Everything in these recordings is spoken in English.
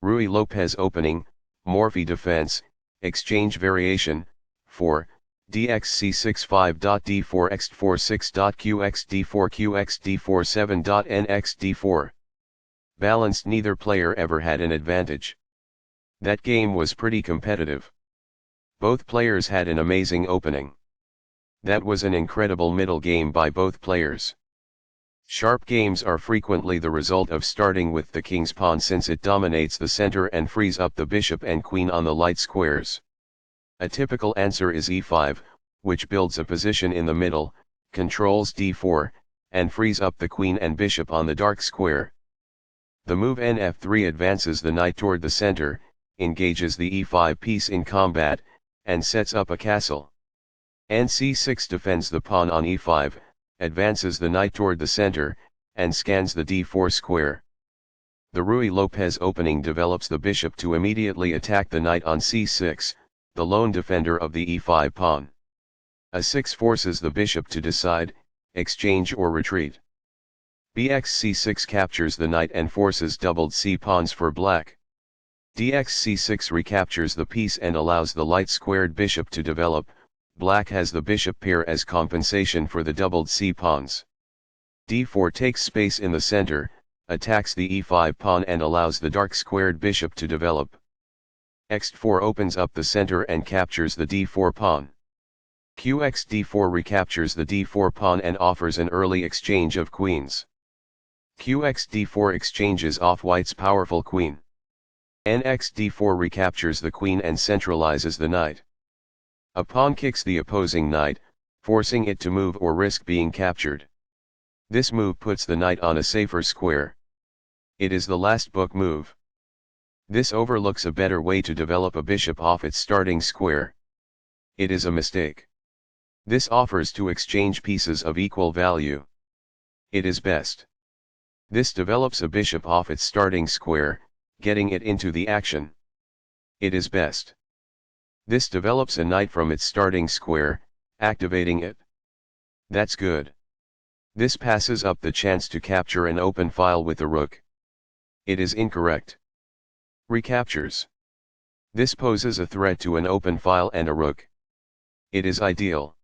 Ruy Lopez opening, Morphy defense, exchange variation, 4, dxc6 5.d4 x4 6.qx d4 qx d4 7.nx d4. Balanced, neither player ever had an advantage. That game was pretty competitive. Both players had an amazing opening. That was an incredible middle game by both players. Sharp games are frequently the result of starting with the king's pawn, since it dominates the center and frees up the bishop and queen on the light squares. A typical answer is e5, which builds a position in the middle, controls d4, and frees up the queen and bishop on the dark square. The move nf3 advances the knight toward the center, engages the e5 piece in combat, and sets up a castle. nc6 defends the pawn on e5, advances the knight toward the center, and scans the d4 square. The Ruy Lopez opening develops the bishop to immediately attack the knight on c6, the lone defender of the e5 pawn. a6 forces the bishop to decide, exchange or retreat. bxc6 captures the knight and forces doubled c pawns for black. dxc6 recaptures the piece and allows the light squared bishop to develop. Black has the bishop pair as compensation for the doubled c pawns. d4 takes space in the center, attacks the e5 pawn and allows the dark squared bishop to develop. x4 opens up the center and captures the d4 pawn. qx d4 recaptures the d4 pawn and offers an early exchange of queens. qx d4 exchanges off white's powerful queen. nx d4 recaptures the queen and centralizes the knight. A pawn kicks the opposing knight, forcing it to move or risk being captured. This move puts the knight on a safer square. It is the last book move. This overlooks a better way to develop a bishop off its starting square. It is a mistake. This offers to exchange pieces of equal value. It is best. This develops a bishop off its starting square, getting it into the action. It is best. This develops a knight from its starting square, activating it. That's good. This passes up the chance to capture an open file with the rook. It is incorrect. Recaptures. This poses a threat to an open file and a rook. It is ideal.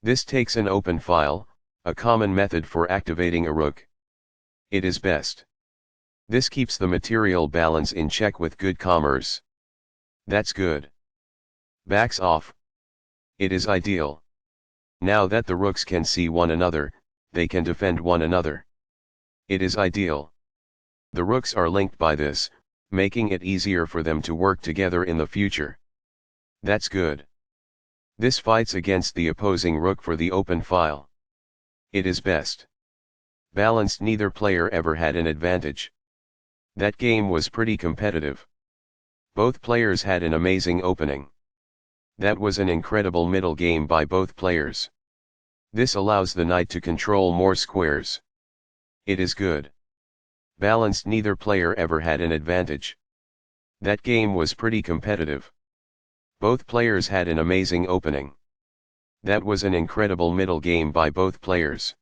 This takes an open file, a common method for activating a rook. It is best. This keeps the material balance in check with good commerce. That's good. Backs off. It is ideal. Now that the rooks can see one another, they can defend one another. It is ideal. The rooks are linked by this, making it easier for them to work together in the future. That's good. This fights against the opposing rook for the open file. It is best. Balanced, neither player ever had an advantage. That game was pretty competitive. Both players had an amazing opening. That was an incredible middle game by both players. This allows the knight to control more squares. It is good. Balanced, neither player ever had an advantage. That game was pretty competitive. Both players had an amazing opening. That was an incredible middle game by both players.